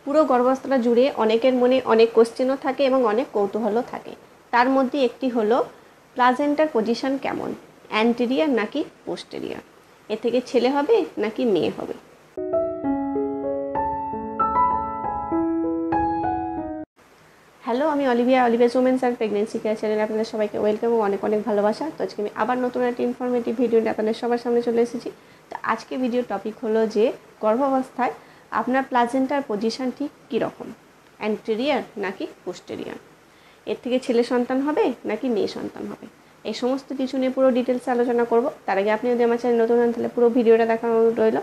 পুরো গর্ভাবস্থা জুড়ে অনেকের মনে অনেক কোশ্চেনও থাকে এবং অনেক কৌতূহলও থাকে। তার মধ্যে একটি হলো প্লাজেন্টার পজিশন কেমন, অ্যান্টেরিয়ার নাকি পোস্টেরিয়ার, এ থেকে ছেলে হবে নাকি মেয়ে হবে। হ্যালো, আমি Olivia's women's and pregnancy care চ্যানেলে আপনাদের সবাইকে ওয়েলকাম ও অনেক অনেক ভালোবাসা। তো আজকে আমি আবার নতুন একটা ইনফরমেটিভ ভিডিও নিয়ে আপনাদের সবার সামনে চলে এসেছি। তো আজকে ভিডিওর টপিক হলো যে গর্ভাবস্থায় আপনার প্লাজেন্টার পজিশন ঠিক কীরকম, অ্যান্টেরিয়ার নাকি পোস্টেরিয়ার, এর থেকে ছেলে সন্তান হবে নাকি মেয়ে সন্তান হবে, এই সমস্ত কিছু নিয়ে পুরো ডিটেলসে আলোচনা করব। তার আগে আপনি যদি আমার চ্যানেল নতুন হন তাহলে পুরো ভিডিওটা দেখানো রইল।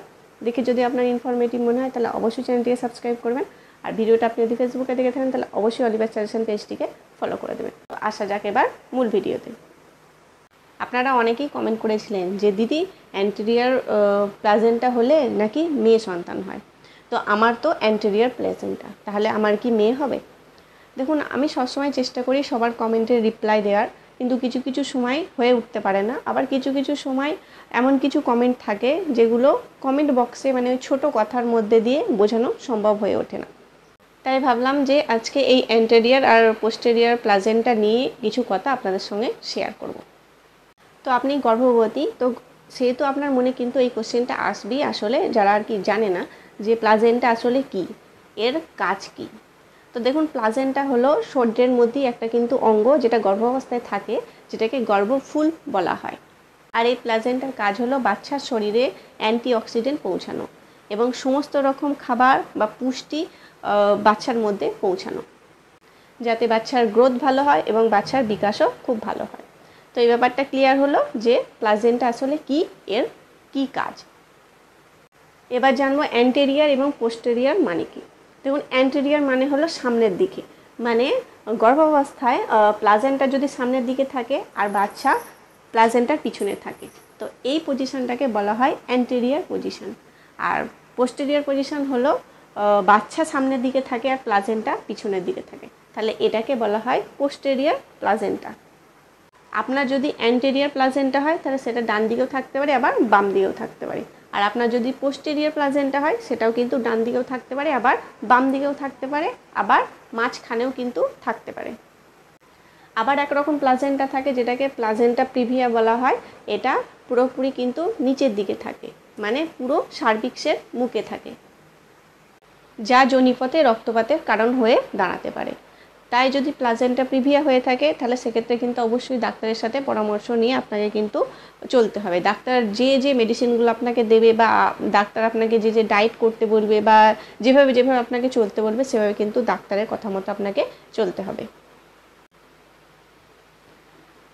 দেখে যদি আপনার ইনফরমেটিভ মনে হয় তাহলে অবশ্যই চ্যানেলটিকে সাবস্ক্রাইব করবেন। আর ভিডিওটা আপনি যদি ফেসবুকে দেখে থাকেন তাহলে অবশ্যই অলিভার সাজেশন পেজটিকে ফলো করে দেবেন। তো আসা যাক এবার মূল ভিডিওতে। আপনারা অনেকেই কমেন্ট করেছিলেন যে দিদি অ্যান্টেরিয়ার প্লাজেন্টা হলে নাকি মেয়ে সন্তান হয়। তো আমার তো অ্যান্টেরিয়ার প্লাজেন্টা, তাহলে আমার কি মেয়ে হবে? দেখুন, আমি সবসময় চেষ্টা করি সবার কমেন্টের রিপ্লাই দেওয়ার, কিন্তু কিছু কিছু সময় হয়ে উঠতে পারে না। আবার কিছু কিছু সময় এমন কিছু কমেন্ট থাকে যেগুলো কমেন্ট বক্সে মানে ওই ছোটো কথার মধ্যে দিয়ে বোঝানো সম্ভব হয়ে ওঠে না। তাই ভাবলাম যে আজকে এই অ্যান্টেরিয়ার আর পোস্টেরিয়ার প্লাজেন্টা নিয়ে কিছু কথা আপনাদের সঙ্গে শেয়ার করব। তো আপনি গর্ভবতী, তো সেহেতু আপনার মনে কিন্তু এই কোশ্চেনটা আসবেই, আসলে যারা আর কি জানে না যে প্লাজেন্টা আসলে কি, এর কাজ কি। তো দেখুন, প্লাজেন্টা হলো শরীরের মধ্যেই একটা কিন্তু অঙ্গ যেটা গর্ভাবস্থায় থাকে, যেটাকে গর্ভফুল বলা হয়। আর এই প্লাজেন্টার কাজ হলো বাচ্চার শরীরে অ্যান্টিঅক্সিডেন্ট পৌঁছানো এবং সমস্ত রকম খাবার বা পুষ্টি বাচ্চার মধ্যে পৌঁছানো, যাতে বাচ্চার গ্রোথ ভালো হয় এবং বাচ্চার বিকাশও খুব ভালো হয়। তো এই ব্যাপারটা ক্লিয়ার হলো যে প্লাজেন্টা আসলে কি, এর কি কাজ। এবার জানবো অ্যান্টেরিয়ার এবং পোস্টেরিয়ার মানে কি। দেখুন, অ্যান্টেরিয়ার মানে হলো সামনের দিকে, মানে গর্ভাবস্থায় প্লাজেন্টা যদি সামনের দিকে থাকে আর বাচ্চা প্লাজেন্টার পিছনে থাকে, তো এই পজিশনটাকে বলা হয় অ্যান্টেরিয়ার পজিশন। আর পোস্টেরিয়ার পজিশন হলো বাচ্চা সামনের দিকে থাকে আর প্লাজেন্টা পিছনের দিকে থাকে, তাহলে এটাকে বলা হয় পোস্টেরিয়ার প্লাজেন্টা। আপনার যদি অ্যান্টেরিয়ার প্লাজেন্টা হয় তাহলে সেটা ডান দিকেও থাকতে পারে, আবার বাম দিকেও থাকতে পারে। আর আপনার যদি পোস্টেরিয়ার প্লাজেন্টা হয় সেটাও কিন্তু ডান দিকেও থাকতে পারে, আবার বাম দিকেও থাকতে পারে, আবার মাঝখানেও কিন্তু থাকতে পারে। আবার একরকম প্লাজেন্টা থাকে যেটাকে প্লাজেন্টা প্রিভিয়া বলা হয়, এটা পুরোপুরি কিন্তু নিচের দিকে থাকে, মানে পুরো সার্ভিক্সের মুখে থাকে, যা যোনিপথে রক্তপাতের কারণ হয়ে দাঁড়াতে পারে। তাই যদি প্লাজেন্টা প্রিভিয়া হয়ে থাকে তাহলে সেক্ষেত্রে কিন্তু অবশ্যই ডাক্তারের সাথে পরামর্শ নিয়ে আপনাকে কিন্তু চলতে হবে। ডাক্তার যে যে মেডিসিনগুলো আপনাকে দেবে বা ডাক্তার আপনাকে যে যে ডায়েট করতে বলবে বা যেভাবে যেভাবে আপনাকে চলতে বলবে সেভাবে কিন্তু ডাক্তারের কথা মতো আপনাকে চলতে হবে।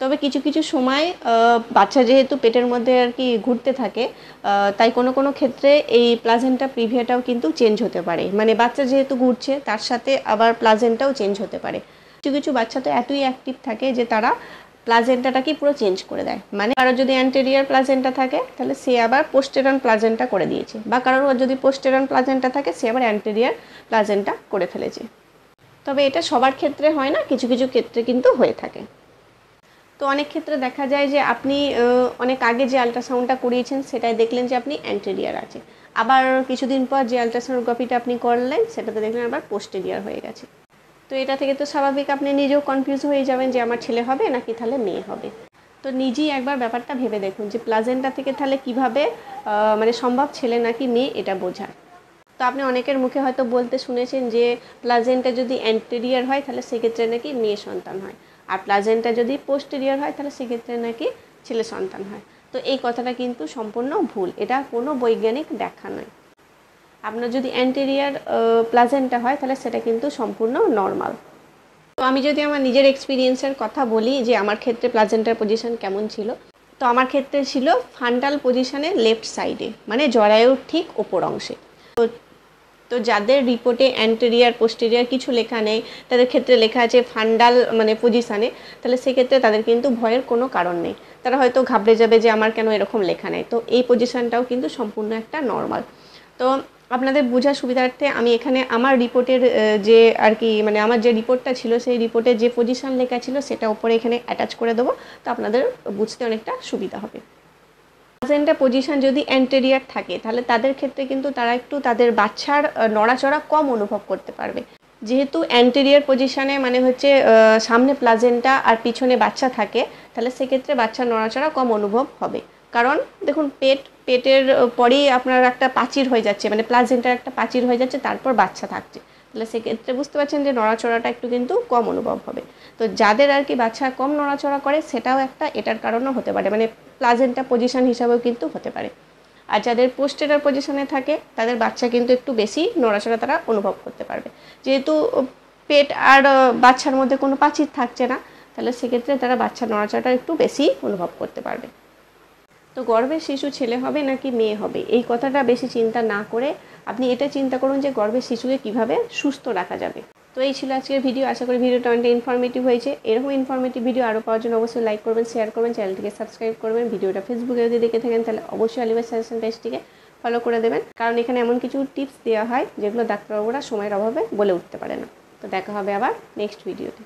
তবে কিছু কিছু সময় বাচ্চা যেহেতু পেটের মধ্যে আর কি ঘুরতে থাকে, তাই কোনো কোনো ক্ষেত্রে এই প্লাজেন্টা প্রিভিয়াটাও কিন্তু চেঞ্জ হতে পারে, মানে বাচ্চা যেহেতু ঘুরছে তার সাথে আবার প্লাজেন্টাও চেঞ্জ হতে পারে। কিছু কিছু বাচ্চা তো এতই অ্যাক্টিভ থাকে যে তারা প্লাজেন্টাটাকে পুরো চেঞ্জ করে দেয়, মানে কারোর যদি অ্যান্টেরিয়ার প্লাজেন্টা থাকে তাহলে সে আবার পোস্টেরান প্লাজেন্টা করে দিয়েছে, বা কারোর যদি পোস্টেরান প্লাজেন্টা থাকে সে আবার অ্যান্টেরিয়ার প্লাজেন্টা করে ফেলেছে। তবে এটা সবার ক্ষেত্রে হয় না, কিছু কিছু ক্ষেত্রে কিন্তু হয়ে থাকে। তো অনেক ক্ষেত্রে দেখা যায় যে আপনি অনেক আগে যে আল্ট্রাসাউন্ডটা করিয়েছেন সেটাই দেখলেন যে আপনি অ্যান্টেরিয়ার আছে, আবার কিছুদিন পর যে আল্ট্রাসোনোগ্রাফিটা আপনি করলেন সেটাতে দেখলেন আবার পোস্টেরিয়ার হয়ে গেছে। তো এটা থেকে তো স্বাভাবিক আপনি নিজেও কনফিউজ হয়ে যাবেন যে আমার ছেলে হবে নাকি তাহলে মেয়ে হবে। তো নিজেই একবার ব্যাপারটা ভেবে দেখুন যে প্লাজেন্টা থেকে তাহলে কীভাবে মানে সম্ভব ছেলে নাকি মেয়ে এটা বোঝার। তো আপনি অনেকের মুখে হয়তো বলতে শুনেছেন যে প্লাজেন্টা যদি অ্যান্টেরিয়ার হয় তাহলে সেক্ষেত্রে নাকি মেয়ে সন্তান হয়, আর প্লাজেন্টা যদি পোস্টেরিয়ার হয় তাহলে সেক্ষেত্রে নাকি ছেলে সন্তান হয়। তো এই কথাটা কিন্তু সম্পূর্ণ ভুল, এটা কোনো বৈজ্ঞানিক ব্যাখ্যা নয়। আপনার যদি অ্যান্টেরিয়ার প্লাজেন্টা হয় তাহলে সেটা কিন্তু সম্পূর্ণ নর্মাল। তো আমি যদি আমার নিজের এক্সপিরিয়েন্সের কথা বলি যে আমার ক্ষেত্রে প্লাজেন্টার পজিশন কেমন ছিল, তো আমার ক্ষেত্রে ছিল ফান্ডাল পজিশনে লেফট সাইডে, মানে জরায়ুর ঠিক ওপর অংশে। তো যাদের রিপোর্টে অ্যান্টেরিয়ার পোস্টেরিয়ার কিছু লেখা নেই, তাদের ক্ষেত্রে লেখা আছে ফান্ডাল মানে পজিশানে, তাহলে সেক্ষেত্রে তাদের কিন্তু ভয়ের কোনো কারণ নেই। তারা হয়তো ঘাবড়ে যাবে যে আমার কেন এরকম লেখা নেই। তো এই পজিশানটাও কিন্তু সম্পূর্ণ একটা নর্মাল। তো আপনাদের বোঝার সুবিধার্থে আমি এখানে আমার রিপোর্টের যে আর কি মানে আমার যে রিপোর্টটা ছিল সেই রিপোর্টে যে পজিশান লেখা ছিল সেটা উপরে এখানে অ্যাটাচ করে দেবো, তো আপনাদের বুঝতে অনেকটা সুবিধা হবে। প্লাজেন্টা পজিশন যদি অ্যান্টেরিয়ার থাকে তাহলে তাদের ক্ষেত্রে কিন্তু তারা একটু তাদের বাচ্চার নড়াচড়া কম অনুভব করতে পারবে। যেহেতু অ্যান্টেরিয়ার পজিশনে মানে হচ্ছে সামনে প্লাজেন্টা আর পিছনে বাচ্চা থাকে, তাহলে সেক্ষেত্রে বাচ্চার নড়াচড়া কম অনুভব হবে। কারণ দেখুন পেটের পরেই আপনার একটা প্রাচীর হয়ে যাচ্ছে, মানে প্লাজেন্টার একটা প্রাচীর হয়ে যাচ্ছে, তারপর বাচ্চা থাকছে, তাহলে সেক্ষেত্রে বুঝতে পারছেন যে নড়াচড়াটা একটু কিন্তু কম অনুভব হবে। তো যাদের আর কি বাচ্চা কম নড়াচড়া করে সেটাও একটা এটার কারণও হতে পারে, মানে প্লাজেন্টা পজিশন হিসাবেও কিন্তু হতে পারে। আর যাদের পোস্টেরার পজিশনে থাকে তাদের বাচ্চা কিন্তু একটু বেশি নড়াচড়া তারা অনুভব করতে পারবে, যেহেতু পেট আর বাচ্চার মধ্যে কোনো প্রাচীর থাকছে না, তাহলে সেক্ষেত্রে তারা বাচ্চার নড়াচড়াটা একটু বেশি অনুভব করতে পারবে। তো গর্ভের শিশু ছেলে হবে নাকি মেয়ে হবে এই কথাটা বেশি চিন্তা না করে আপনি এটা চিন্তা করুন যে গর্ভের শিশুকে কিভাবে সুস্থ রাখা যাবে। তো এই ছিল আজকের ভিডিও, আশা করি ভিডিওটা অনেকটা ইনফরমেটিভ হয়েছে। এরকম ইনফরমেটিভ ভিডিও আরও পাওয়ার জন্য অবশ্যই লাইক করবেন, শেয়ার করবেন, চ্যানেলটিকে সাবস্ক্রাইব করবেন। ভিডিওটা ফেসবুকে যদি দেখে থাকেন তাহলে অবশ্যই অলিভার সাজেশন পেজটিকে ফলো করে দেবেন, কারণ এখানে এমন কিছু টিপস দেওয়া হয় যেগুলো ডাক্তারবাবুরা সময়ের অভাবে বলে উঠতে পারে না। তো দেখা হবে আবার নেক্সট ভিডিওতে।